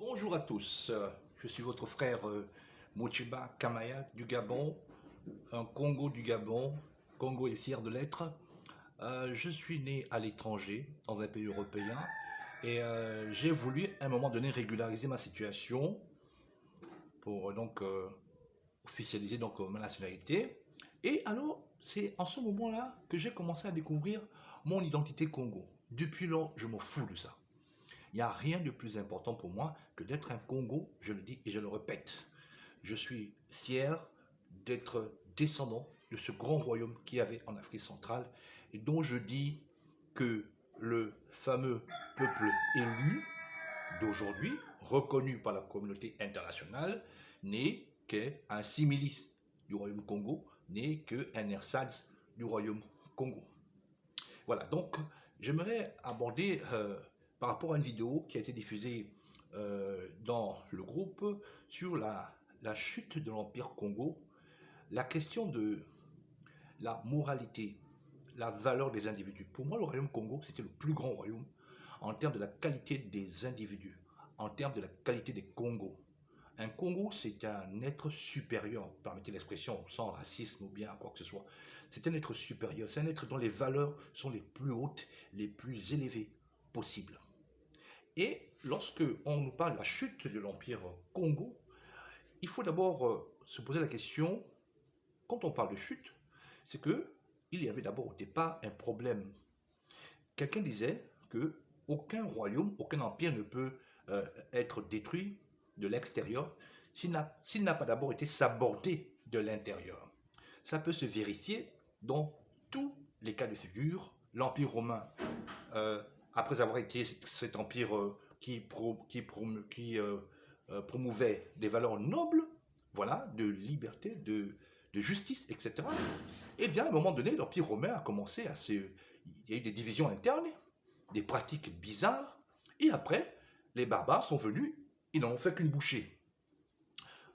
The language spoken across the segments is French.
Bonjour à tous, je suis votre frère Mochiba Kamaya du Gabon, un Congo du Gabon. Congo est fier de l'être. Je suis né à l'étranger, dans un pays européen, et j'ai voulu à un moment donné régulariser ma situation pour officialiser ma nationalité. Et alors, c'est en ce moment-là que j'ai commencé à découvrir mon identité Congo. Depuis lors, je me fous de ça. Il n'y a rien de plus important pour moi que d'être un Congo, je le dis et je le répète. Je suis fier d'être descendant de ce grand royaume qu'il y avait en Afrique centrale et dont je dis que le fameux peuple élu d'aujourd'hui, reconnu par la communauté internationale, n'est qu'un similis du royaume Congo, n'est qu'un ersatz du royaume Congo. Voilà, donc j'aimerais aborder par rapport à une vidéo qui a été diffusée dans le groupe sur la chute de l'Empire Congo, la question de la moralité, la valeur des individus. Pour moi, le royaume Congo, c'était le plus grand royaume en termes de la qualité des individus, en termes de la qualité des Congos. Un Congo, c'est un être supérieur, permettez l'expression, sans racisme ou bien quoi que ce soit. C'est un être supérieur, c'est un être dont les valeurs sont les plus hautes, les plus élevées possibles. Et lorsque on nous parle de la chute de l'Empire Congo, il faut d'abord se poser la question, quand on parle de chute, c'est que il y avait d'abord au départ un problème. Quelqu'un disait que aucun royaume, aucun empire ne peut être détruit de l'extérieur s'il n'a pas d'abord été sabordé de l'intérieur. Ça peut se vérifier dans tous les cas de figure. L'Empire romain, après avoir été cet empire promouvait des valeurs nobles, voilà, de liberté, de justice, etc. Et bien, à un moment donné, l'Empire romain a commencé à se... Il y a eu des divisions internes, des pratiques bizarres, et après, les barbares sont venus, ils n'en ont fait qu'une bouchée.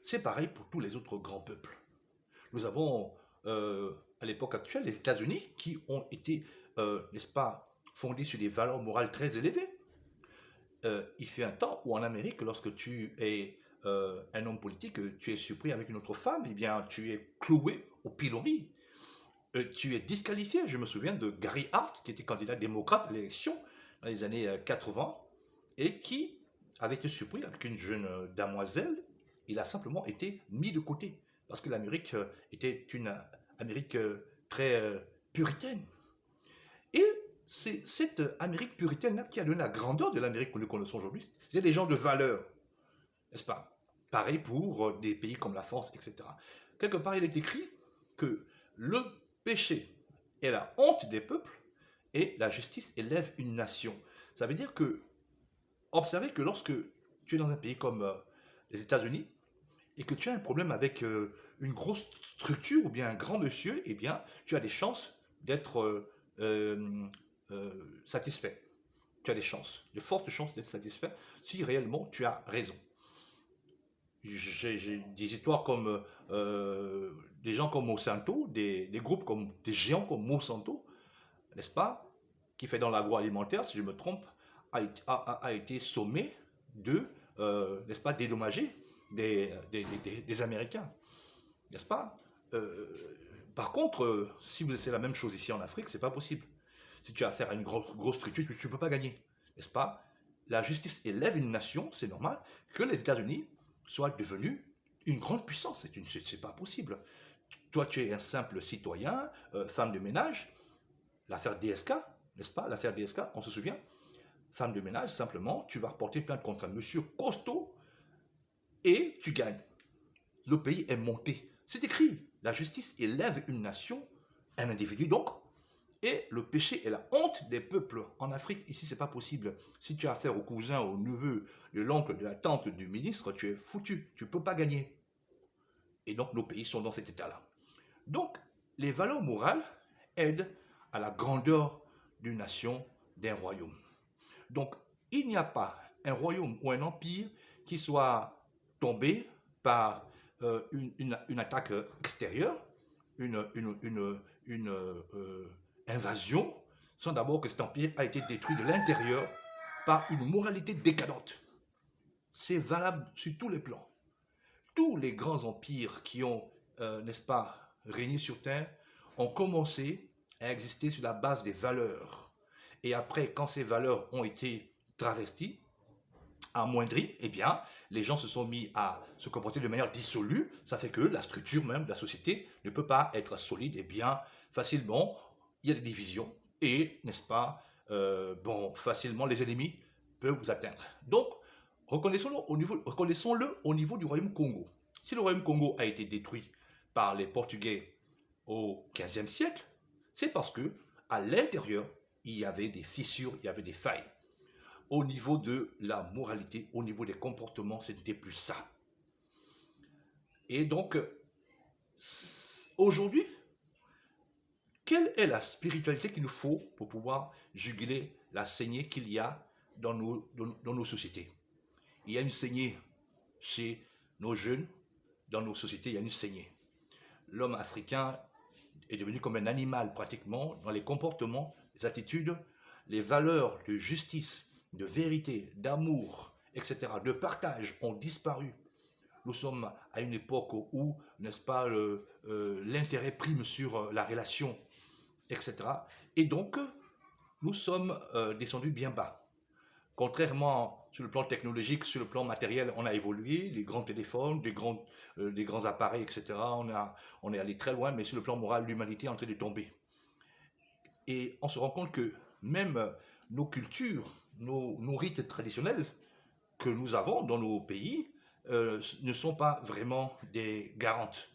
C'est pareil pour tous les autres grands peuples. Nous avons, à l'époque actuelle, les États-Unis qui ont été, n'est-ce pas, fondés sur des valeurs morales très élevées. Il fait un temps où en Amérique, lorsque tu es un homme politique, tu es surpris avec une autre femme, eh bien, tu es cloué au pilori. Tu es disqualifié. Je me souviens de Gary Hart, qui était candidat démocrate à l'élection dans les années 80, et qui avait été surpris avec une jeune damoiselle. Il a simplement été mis de côté, parce que l'Amérique était une Amérique très puritaine. Et c'est cette Amérique puritaine-là qui a donné la grandeur de l'Amérique que nous connaissons aujourd'hui. C'est des gens de valeur, n'est-ce pas? Pareil pour des pays comme la France, etc. Quelque part, il est écrit que le péché est la honte des peuples et la justice élève une nation. Ça veut dire que, observez que lorsque tu es dans un pays comme les États-Unis et que tu as un problème avec une grosse structure ou bien un grand monsieur, eh bien, tu as des chances d'être satisfait. Tu as des chances, de fortes chances d'être satisfait si réellement tu as raison. J'ai des histoires comme des gens comme Monsanto, des groupes comme des géants comme Monsanto, n'est-ce pas, qui fait dans l'agroalimentaire, si je me trompe, a été sommé de, n'est-ce pas, dédommager des Américains, n'est-ce pas? Par contre, si c'est la même chose ici en Afrique, c'est pas possible. Si tu as affaire à une grosse structure, tu ne peux pas gagner, n'est-ce pas? La justice élève une nation, c'est normal que les États-Unis soient devenus une grande puissance. C'est pas possible. Toi, tu es un simple citoyen, femme de ménage, l'affaire DSK, n'est-ce pas? L'affaire DSK, on se souvient? Femme de ménage, simplement, tu vas porter plainte contre un monsieur costaud et tu gagnes. Le pays est monté. C'est écrit. La justice élève une nation, un individu donc, et le péché est la honte des peuples. En Afrique, ici, c'est pas possible. Si tu as affaire au cousin, au neveu, de l'oncle, de la tante, du ministre, tu es foutu. Tu ne peux pas gagner. Et donc, nos pays sont dans cet état-là. Donc, les valeurs morales aident à la grandeur d'une nation, d'un royaume. Donc, il n'y a pas un royaume ou un empire qui soit tombé par une attaque extérieure, une invasion, sans d'abord que cet empire a été détruit de l'intérieur par une moralité décadente. c'est valable sur tous les plans. Tous les grands empires qui ont, n'est-ce pas, régné sur Terre ont commencé à exister sur la base des valeurs. Et après, quand ces valeurs ont été travesties, amoindries, eh bien, les gens se sont mis à se comporter de manière dissolue. Ça fait que la structure même de la société ne peut pas être solide. Et bien, facilement, il y a des divisions. Et, n'est-ce pas, bon, facilement, les ennemis peuvent vous atteindre. Donc, reconnaissons-le au niveau du royaume Congo. Si le royaume Congo a été détruit par les Portugais au XVe siècle, c'est parce que à l'intérieur, il y avait des fissures, il y avait des failles. Au niveau de la moralité, au niveau des comportements, ce n'était plus ça. Et donc, aujourd'hui, quelle est la spiritualité qu'il nous faut pour pouvoir juguler la saignée qu'il y a dans nos sociétés? Il y a une saignée chez nos jeunes, dans nos sociétés, il y a une saignée. L'homme africain est devenu comme un animal pratiquement dans les comportements, les attitudes, les valeurs de justice, de vérité, d'amour, etc., de partage ont disparu. Nous sommes à une époque où, n'est-ce pas, l'intérêt prime sur la relation, etc. Et donc, nous sommes descendus bien bas. Contrairement sur le plan technologique, sur le plan matériel, on a évolué, les grands téléphones, des grands appareils, etc. On est allé très loin, mais sur le plan moral, l'humanité est en train de tomber. Et on se rend compte que même nos cultures, nos rites traditionnels que nous avons dans nos pays ne sont pas vraiment des garantes.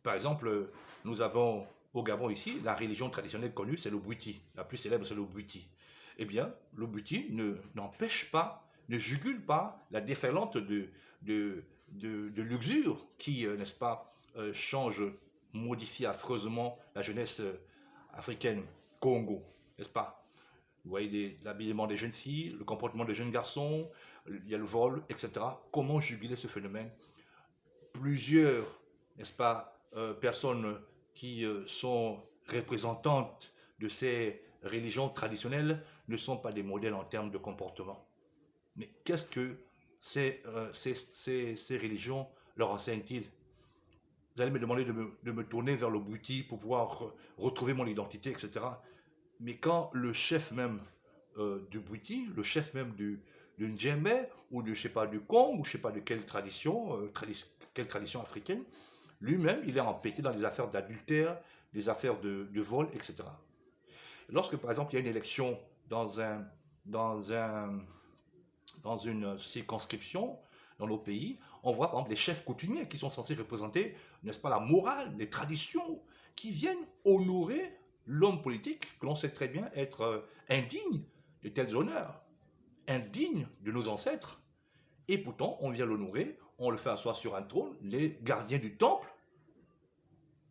Par exemple, nous avons au Gabon ici, la religion traditionnelle connue, c'est le Bwiti. La plus célèbre, c'est le Bwiti. Eh bien, le Bwiti n'empêche pas, ne jugule pas la déferlante de luxure qui, n'est-ce pas, change, modifie affreusement la jeunesse africaine, Congo, n'est-ce pas? Vous voyez l'habillement des jeunes filles, le comportement des jeunes garçons, il y a le vol, etc. Comment juguler ce phénomène? Plusieurs, n'est-ce pas, personnes qui sont représentantes de ces religions traditionnelles ne sont pas des modèles en termes de comportement. Mais qu'est-ce que ces religions leur enseignent-ils? Vous allez me demander de me tourner vers le Bwiti pour pouvoir retrouver mon identité, etc. Mais quand le chef même du Bwiti, le chef même du Ndjembe, ou de, je sais pas, du Kong, ou je sais pas de quelle tradition africaine, lui-même, il est empêté dans des affaires d'adultère, des affaires de vol, etc. Lorsque, par exemple, il y a une élection dans une circonscription dans nos pays, on voit par exemple les chefs coutumiers qui sont censés représenter, n'est-ce pas, la morale, les traditions, qui viennent honorer l'homme politique que l'on sait très bien être indigne de tels honneurs, indigne de nos ancêtres. Et pourtant, on vient l'honorer, on le fait asseoir sur un trône, les gardiens du temple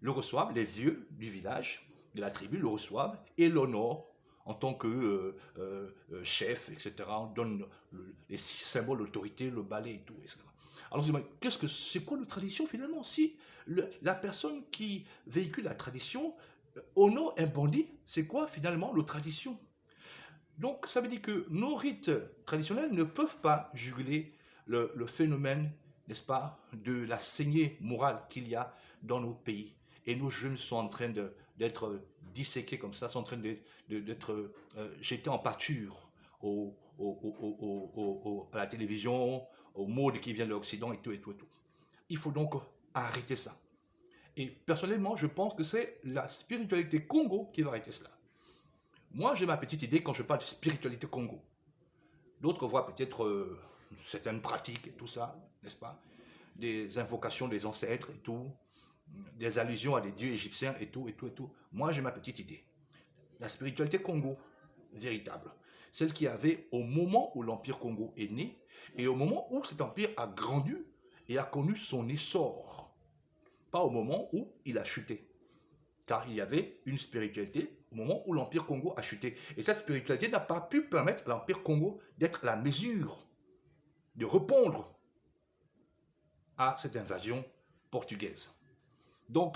le reçoivent, les vieux du village, de la tribu le reçoivent et l'honorent en tant que chef, etc. On donne les symboles d'autorité, le balai et tout, etc. Alors, c'est quoi la tradition finalement? Si la personne qui véhicule la tradition honore un bandit, c'est quoi finalement la tradition? Donc, ça veut dire que nos rites traditionnels ne peuvent pas juguler le phénomène, n'est-ce pas, de la saignée morale qu'il y a dans nos pays. Et nos jeunes sont en train d'être disséqués comme ça, sont en train d'être jetés en pâture à la télévision, au mode qui vient de l'Occident et tout, et tout, et tout. Il faut donc arrêter ça. Et personnellement, je pense que c'est la spiritualité Congo qui va arrêter cela. Moi, j'ai ma petite idée quand je parle de spiritualité Congo. D'autres voient peut-être certaines pratiques et tout ça, n'est-ce pas? Des invocations des ancêtres et tout, des allusions à des dieux égyptiens et tout, et tout, et tout. Moi, j'ai ma petite idée. La spiritualité Congo, véritable, celle qu'il y avait au moment où l'Empire Congo est né et au moment où cet empire a grandi et a connu son essor. Pas au moment où il a chuté. Car il y avait une spiritualité au moment où l'Empire Congo a chuté. Et cette spiritualité n'a pas pu permettre à l'Empire Congo d'être à la mesure, de répondre à cette invasion portugaise. Donc,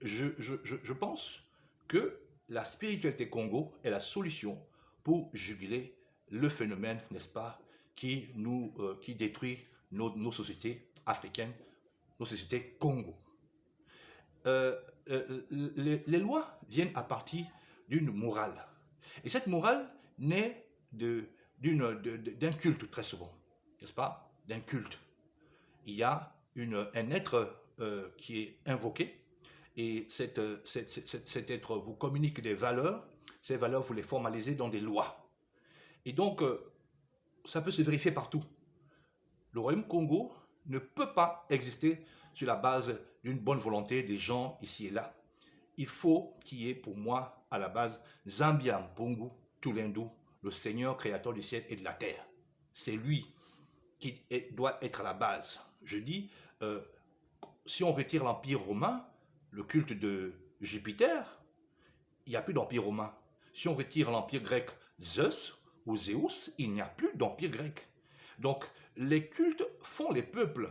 je pense que la spiritualité Congo est la solution pour juguler le phénomène, n'est-ce pas, qui détruit nos sociétés africaines, nos sociétés Congo. Les lois viennent à partir d'une morale. Et cette morale naît d'un culte très souvent, n'est-ce pas? D'un culte. Il y a un être qui est invoqué, et cet être vous communique des valeurs. Ces valeurs, vous les formalisez dans des lois. Et donc, ça peut se vérifier partout. Le Royaume Congo ne peut pas exister sur la base d'une bonne volonté des gens ici et là. Il faut qu'il y ait pour moi, à la base, Zambia Mpungu Tulendu, le Seigneur créateur du ciel et de la terre. C'est lui qui doit être à la base. Je dis, si on retire l'Empire romain, le culte de Jupiter, il n'y a plus d'Empire romain. Si on retire l'Empire grec Zeus ou Zéus, il n'y a plus d'Empire grec. Donc, les cultes font les peuples.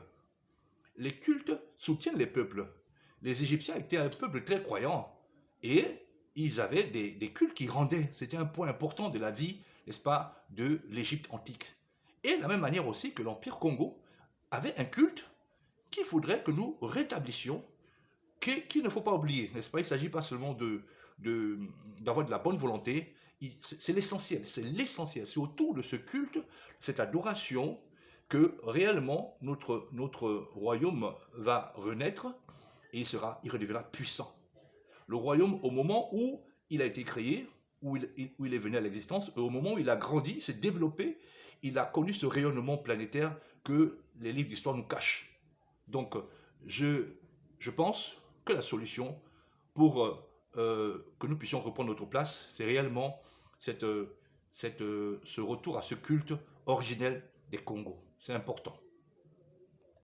Les cultes soutiennent les peuples. Les Égyptiens étaient un peuple très croyant. Et ils avaient des cultes qui rendaient. C'était un point important de la vie, n'est-ce pas, de l'Égypte antique. Et de la même manière aussi que l'Empire Congo avait un culte qu'il faudrait que nous rétablissions, qu'il ne faut pas oublier, n'est-ce pas? Il ne s'agit pas seulement d'avoir de la bonne volonté, c'est l'essentiel, c'est autour de ce culte, cette adoration, que réellement notre royaume va renaître et il redeviendra puissant. Le royaume, au moment où il a été créé, où il est venu à l'existence, et au moment où il a grandi, s'est développé, il a connu ce rayonnement planétaire que les livres d'histoire nous cachent. Donc, je pense que la solution pour que nous puissions reprendre notre place, c'est réellement ce retour à ce culte originel des Congos. C'est important.